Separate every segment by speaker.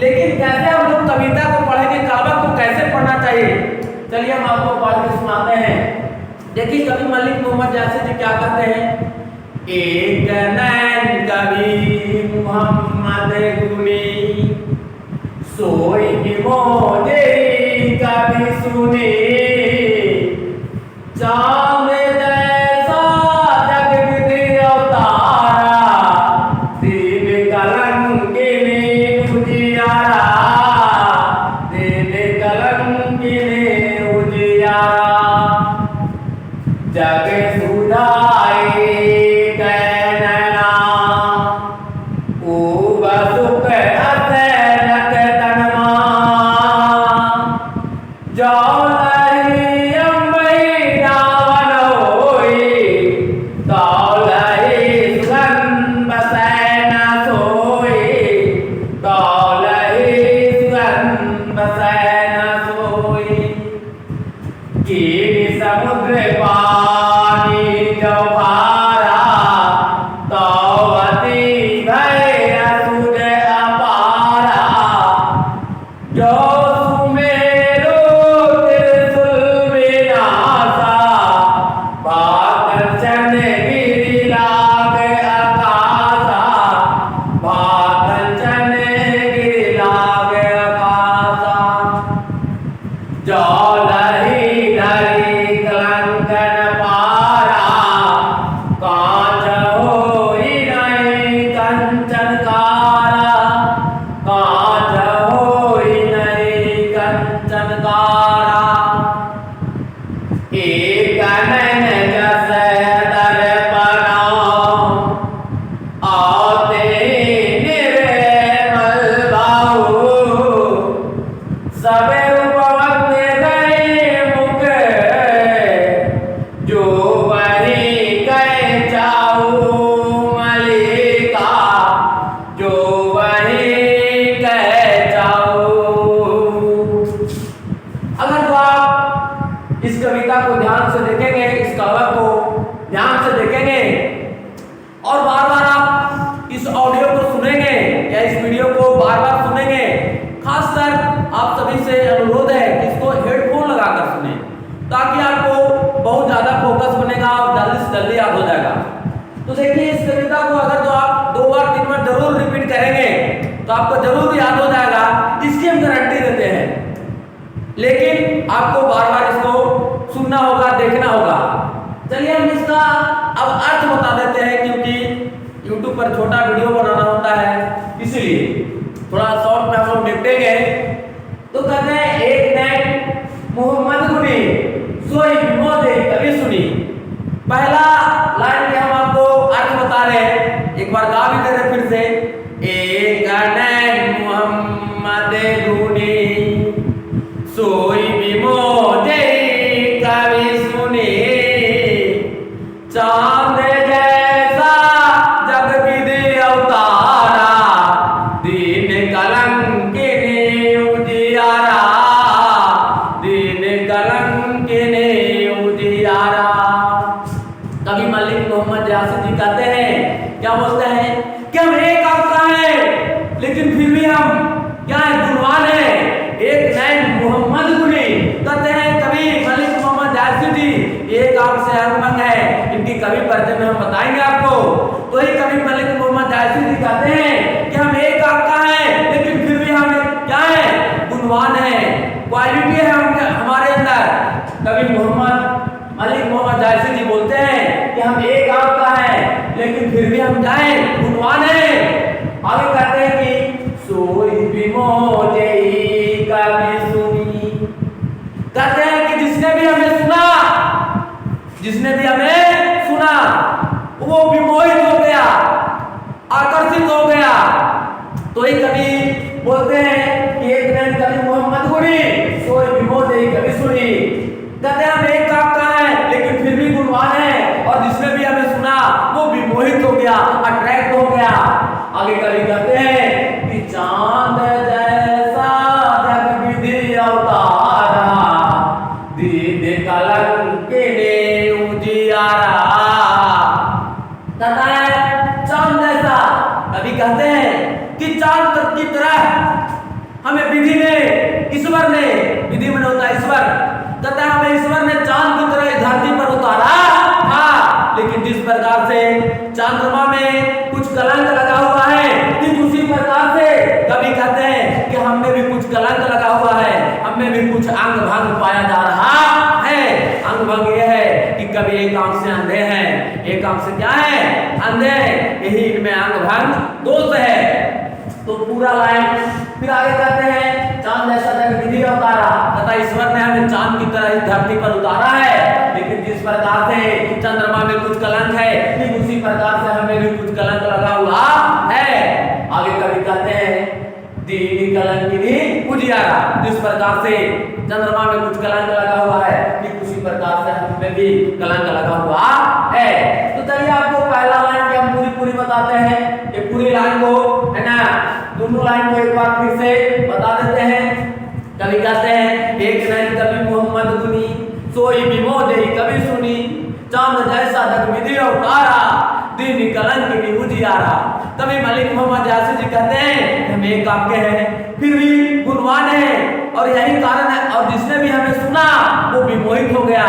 Speaker 1: लेकिन कैसे हम लोग कविता को पढ़ेंगे, कहावत को कैसे पढ़ना चाहिए, चलिए हम आपको पढ़ के सुनाते हैं। देखिए कवि मलिक मोहम्मद यासिर जी क्या कहते हैं, एक नैन कवि मोहम्मद गुनी सोई मोजे कभी सुने, चांद जैसा जग विधि अवतारा, दीन कलंकिनी उजियारा, दीन कलंकिनी उजियारा, जग सुधाई कैनना ऊब सुख अतनक तनमा, जो लही अम्बई रावण होई, तो लही सुगन बसै न सोई, तो लही सुगन बसै न सोई, कीन समुद्र पानी जो भारा, तो अति भय असुर अपारा, जो सुमेरु त्रिशूल विनाशा, बादल गिरि लाग आकाशा, बादल गिरि लाग आकाशा, जो लही धरी कलंकन पारा, कांच होई नहीं कंचन कारा, कांच होई नहीं कंचन कारा, एक नैन जस दर्पणा, आते निर्मल बाहु, सबे उपवक्त गए मुख, जो वही कह जाऊ मलिका, जो वही कह जाऊ। अगर तो आप इस कविता को ध्यान से देखेंगे, इस कहावत को ध्यान से देखेंगे और बार बार आप इस ऑडियो को सुनेंगे या इस वीडियो को बार बार सुनेंगे, खासकर आप सभी से अनुरोध है कि इसको हेडफोन लगाकर सुने, ताकि आपको बहुत ज्यादा फोकस बनेगा और जल्दी से जल्दी याद हो जाएगा। तो देखिए इस कविता को अगर तो आप 2 बार 3 बार जरूर रिपीट करेंगे तो आपको जरूर याद हो जाएगा, इसकी हम गारंटी देते हैं। लेकिन आपको बार बार इसको सुनना होगा, देखना होगा। चलिए हम इसका अब अर्थ बता देते हैं, क्योंकि YouTube पर छोटा वीडियो बनाना होता है, इसलिए थोड़ा शॉर्ट में हम लोग निपटेंगे। तो कहते हैं एक नैन मोहम्मद गुनी सोई विमोदे कभी सुनी। पहला लाइन में हम आपको अर्थ बता रहे हैं, एक बार गा भी दे रहे फिर से, एक नैन मोहम्मद गुनी सोई विमोदे कभी सुनी, चांद जैसा जग विधि अवतारा, दीन कलंकिनी उजियारा, दीन कलंकिनी उजियारा। कवि मलिक मोहम्मद यासिर जी कहते हैं, क्या बोलते हैं कि हम एक आपका है, लेकिन फिर भी हम क्या है, गुणवान है। एक नैन मोहम्मद गुनी कहते हैं कवि मलिक मोहम्मद यासिर जी, एक आपसे अरमंग है। इनकी कवि परिचय में हम बताएंगे आपको। तो ही कवि मलिक मोहम्मद यासिर जी कहते हैं कि हम एक आपका है, लेकिन फिर भी हम क्या है, गुणवान है, क्वालिटी है हमारे अंदर। कवि मलिक मोहम्मद यासिर जी बोलते हैं कि हम एक आपका है, लेकिन फिर भी हम जाए गुणवान है। आगे कहते हैं कि सोई विमोदे कभी सुनी, कहते हैं कि जिसने भी हमें सुना, जिसने भी हमें सुना वो विमोहित हो गया, आकर्षित हो गया। तो ही कभी बोलते हैं कि एक नैन कवि मोहम्मद गुनी सोई विमोदे कभी सुनी, कहते हैं हम एक आपका है, लेकिन फिर भी गुणवान है, और जिसने भी हमें सुना वो विमोहित हो गया, अट्रैक्ट हो गया। आगे कवि कहते हैं कि चांद जैसा जग विधि अवतारा, दीन कलंकिनी उजियारा, कहता है चांद जैसा। कवि कहते हैं कि चांद की तरह ईश्वर ने, विधि में होता है ईश्वर, कहता है हमें ईश्वर ने चांद की तरह इस धरती पर उतारा था, लेकिन जिस प्रकार से चंद्रमा में कुछ कलंक लगा हुआ है, ठीक उसी प्रकार से कभी कहते हैं कि हमने भी कुछ कलंक लगा हुआ है, हमें भी कुछ अंग भंग पाया जा रहा है। अंग भंग यह है कि कभी एक आंख से अंधे हैं, एक आंख से क्या है, अंधे, यही इनमें अंग भंग दोष है। तो पूरा लाइन फिर आगे कहते हैं चांद जैसा जग विधि उतारा, तथा ईश्वर ने हमें चांद की तरह इस धरती पर उतारा है, लेकिन जिस प्रकार से चंद्रमा में कुछ कलंक है, ठीक उसी प्रकार से हमें भी कुछ कलंक लगा हुआ है। आगे कभी कहते हैं दीनी कलंकिनी उजियारा, जिस प्रकार से चंद्रमा में कुछ कलंक लगा हुआ है, ठीक उसी प्रकार से हमें भी कलंक लगा हुआ है। तो चलिए आपको पहला लाइन की हम पूरी बताते हैं, ये पूरी लाइन को है ना, दोनों लाइन को एक बार फिर से बता देते हैं। कभी कहते हैं एक नहीं कभी मोहम्मद गुनी, सोई विमोदे कभी सुनी, चांद जैसा जग विधि उतारा, दीनी कलंकिनी उजियारा। कभी मलिक मोहम्मद यासिर जी कहते हैं हम एक आपके हैं फिर भी गुणवान है, और यही कारण है, और जिसने भी हमें सुना वो विमोहित हो गया।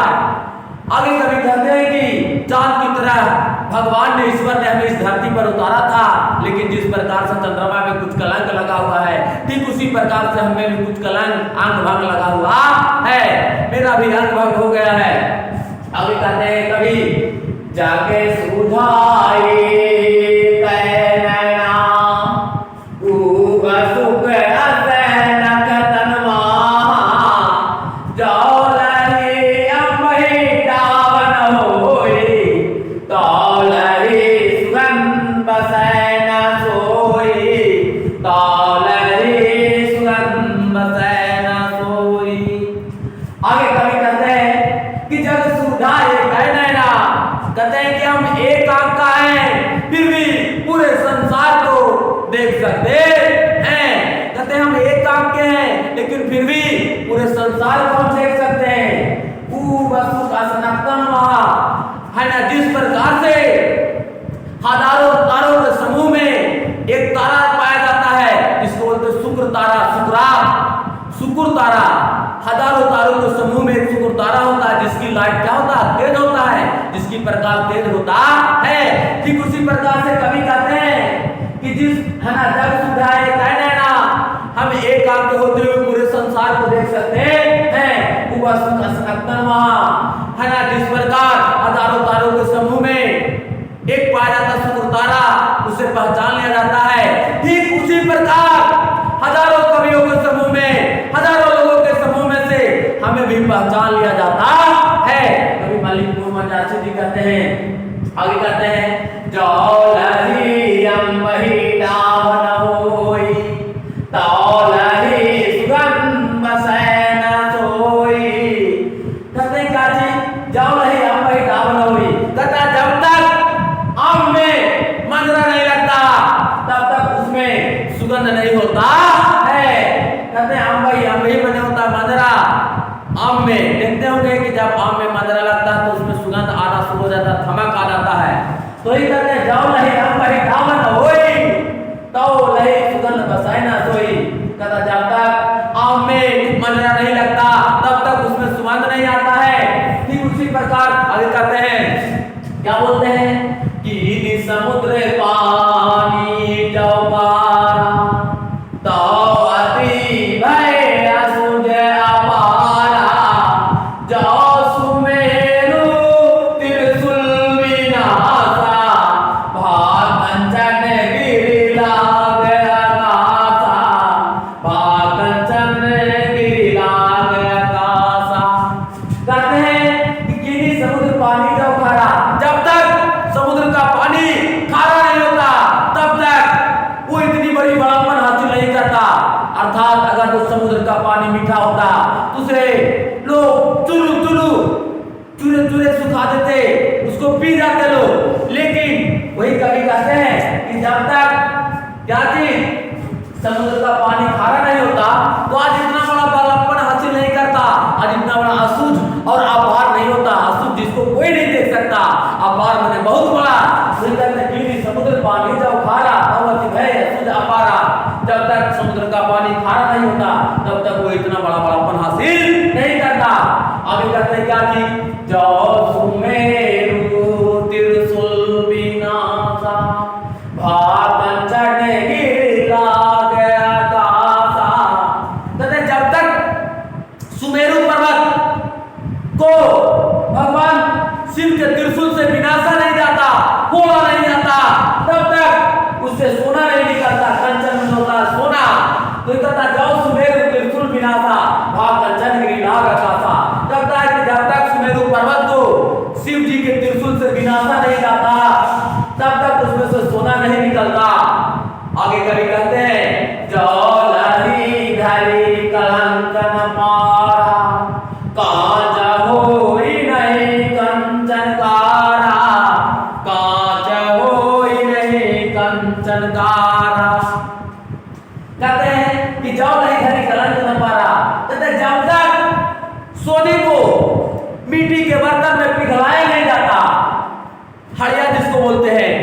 Speaker 1: आगे कभी कहते हैं कि चांद की तरह भगवान ने, ईश्वर ने हमें इस धरती पर उतारा था, लेकिन जिस प्रकार से चंद्रमा में कुछ कलंक लगा हुआ है, ठीक उसी प्रकार से हमें भी कुछ कलंक अंग भंग लगा हुआ है, मेरा भी अंग भंग हो गया है। आगे कहते हैं कभी जाके सुझाए कैनैना, ऊब सुख असैनक तनमा, जाओ लही अम्बही डावन होई, ताओ लही सुगंध बसैन सोई, ताओ लही सुगंध बसैन सोई। आगे कभी कहते हैं कि जग सुझाए कैनैना, कहते हैं कि हम एक आंख का है फिर भी पूरे संसार को देख सकते हैं। कहते हैं हम एक आंख के हैं लेकिन फिर भी पूरे संसार को हम देख सकते हैं। है ना, जिस प्रकार से हजारों तारों के समूह में एक तारा पाया जाता है जिसको बोलते शुक्र तारा, शुक्र तारा, हजारों तारों के समूह में एक शुक्र तारा होता है जिसकी लाइट क्या होता है, तेज होता है, जिसकी प्रकाश तेज होता है। ठीक उसी प्रकार से कभी कहते हैं कि जिस है ना जग सुझाए कैनैना, हम एक आंख के होते हुए पूरे संसार को देख सकते हैं। है ना, जिस प्रकार हजारों तारों के समूह में एक पाया जाता शुक्र तारा, उसे पहचान लिया जाता है। ठीक उसी प्रकार हजारों कवियों के समूह में, हजारों लोगों के समूह में से हमें भी पहचान लिया जाता है। कभी मलिक मोहम्मद यासिर जी कहते हैं, आगे कहते हैं जाओ लही अम्बही डावन होई, ताओ लही सुगंध बसैन सोई। कहते हैं क्या चीज, जाओ लही अम्बही डावन होई, कहता जब तक आम में मंजरा नहीं लगता तब तक उसमें सुगंध नहीं होता है। कहते हैं अम्बही बने होता है मंजरा, आम में देखते होंगे कि जब आम में मंजरा लगता है तो उसमें सुगंध आना शुरू हो जाता है, थमक आ जाता है। तो ही कहते हैं जाओ लही अम्बही डावन होई, ताओ लही सुगंध बसैन सोई। कहता जब तक आम में मंजरा नहीं लगता तब तक उसमें सुगंध नहीं आता है। ठीक उसी प्रकार आगे कहते हैं, क्या बोलते हैं कि समुद्र पानी जौकारा, ताओ अति भय असुज अपारा, जाओ सुमेरु त्रिशूल विनाशा, भागंचन गिरि लाग आकाशा, भागंचन गिरि लाग आकाशा। कहते हैं कि गिरी समुद्र पानी जौकारा, जब तक समुद्र का पानी खारा नहीं होता तब तक वो इतनी बड़ी बड़ापन हासिल नहीं करता। अर्थात अगर तो समुद्र का पानी मीठा होता तो उसे लोग चूरे सुखा देते, उसको पी जाते लोग। लेकिन वही कवि कहते हैं कि जब तक क्या चीज समुद्र का पानी खारा नहीं होता तो आज इतना बड़ा बड़ापन हासिल नहीं करता, आज इतना बड़ा असूझ और अपार नहीं होता। असूझ जिसको कोई नहीं देख सकता, अपार मैंने बहुत बड़ा। समुद्र पानी जब खारा, असूझ अपारा, जब तक समुद्र का पानी खारा नहीं होता तब तक वो इतना बड़ा बड़ापन हासिल नहीं करता। आगे कहते हैं क्या कि जो सुमेरु त्रिशूल विनाशा भागन चढ़ गिरा गया कासा। कहते जब तक सुमेरु पर्वत को भगवान शिव के त्रिशूल से विनाशा नहीं जाता, फोड़ा नहीं जाता, तब तक उससे सोना नहीं निकलता। कंचन में होता सोना, तो कहता जाओ सुमेरु त्रिशूल विनाशा भाग कंचन गिरी लाग आकाशा। जब तक सुमेरु पर्वत को शिव जी के त्रिशूल से विनाशा नहीं जाता तब तक उसमें से सोना नहीं निकलता। आगे कवि कहते हैं जो लहरी धरी कलंक न पारा काज होई नहीं कंचन कारा, काज होई नहीं कंचन कारा। कहते हैं कि जाओ नहीं धरी कलंक न पारा। कहते जब तक सोने को मिट्टी के बर्तन में पिघलाया नहीं जाता, हड़िया जिसको बोलते हैं,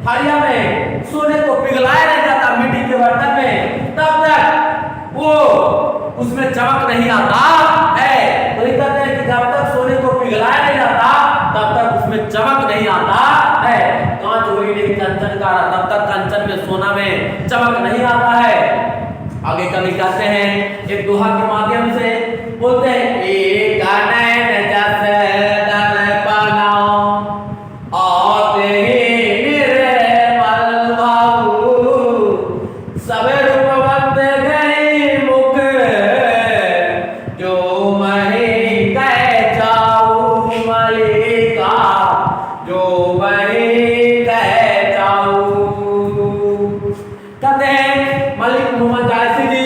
Speaker 1: हड़िया में सोने को पिघलाया नहीं जाता मिट्टी के बर्तन में, तब तक वो उसमें चमक नहीं आता है। तो ये कहते हैं कि जब तक सोने को पिघलाया नहीं जाता तब तक उसमें चमक नहीं आता है। कांच हुई नहीं कंचन का, तब तक कंचन में सोना में चमक नहीं आता है। आगे कवि कहते हैं एक दोहा के माध्यम से बोलते हैं एक नैन जस दर्पण आते ही निर्मल भाऊ सब रूपवंत गई मुख जो मही कह जाऊ मलिका, जो मही कह जाऊ। कहते हैं मलिक मोहम्मद जायसी जी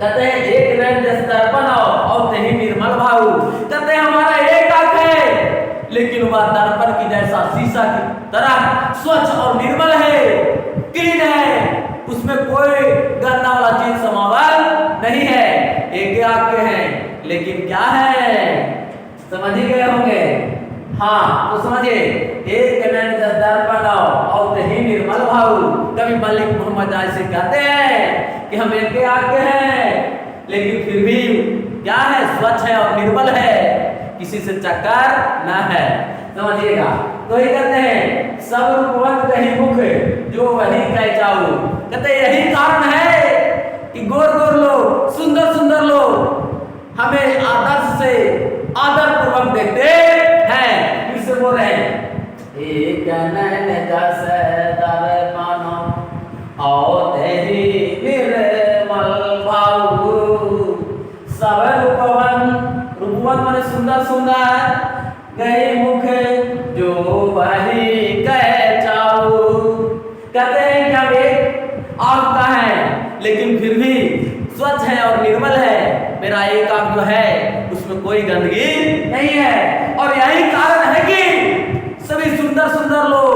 Speaker 1: कहते हैं एक नैन जस दर्पण और नहीं निर्मल भाऊ। कहते हैं हमारा एक आंख है लेकिन वह दर्पण की जैसा शीशा की तरह स्वच्छ और निर्मल है, क्लीन है, उसमें कोई गंदा वाला चीज समावल नहीं है। एक आंख के हैं लेकिन क्या है, समझ ही गए होंगे। हाँ तो समझिए एक नैन जस दर्पण और नहीं निर्मल भाऊ। कभी मलिक मोहम्मद जायसी कहते हैं कि हम एक आंख के हैं लेकिन फिर भी क्या है, स्वच्छ है और निर्मल है, किसी से चक्कर न है, समझिएगा। तो ये कहते हैं सब रूपवंत कहीं मुख जो वही कह जाऊ। कहते यही कारण है कि गोर गोर लोग, सुंदर सुंदर लोग हमें आदर्श से आदर पूर्वक देखते हैं। फिर से बोल रहे हैं एक नैन जस दर्पण और तेरी निर्मल भाऊ सब रूपवन, रूपवन माने सुंदर सुंदर, गई मुख जो वही कह जाऊ। कहते हैं कि हम एक आंख का है लेकिन फिर भी स्वच्छ है और निर्मल है। मेरा एक आंख जो है उसमें कोई गंदगी नहीं है। और यही कारण है कि सभी सुंदर सुंदर लोग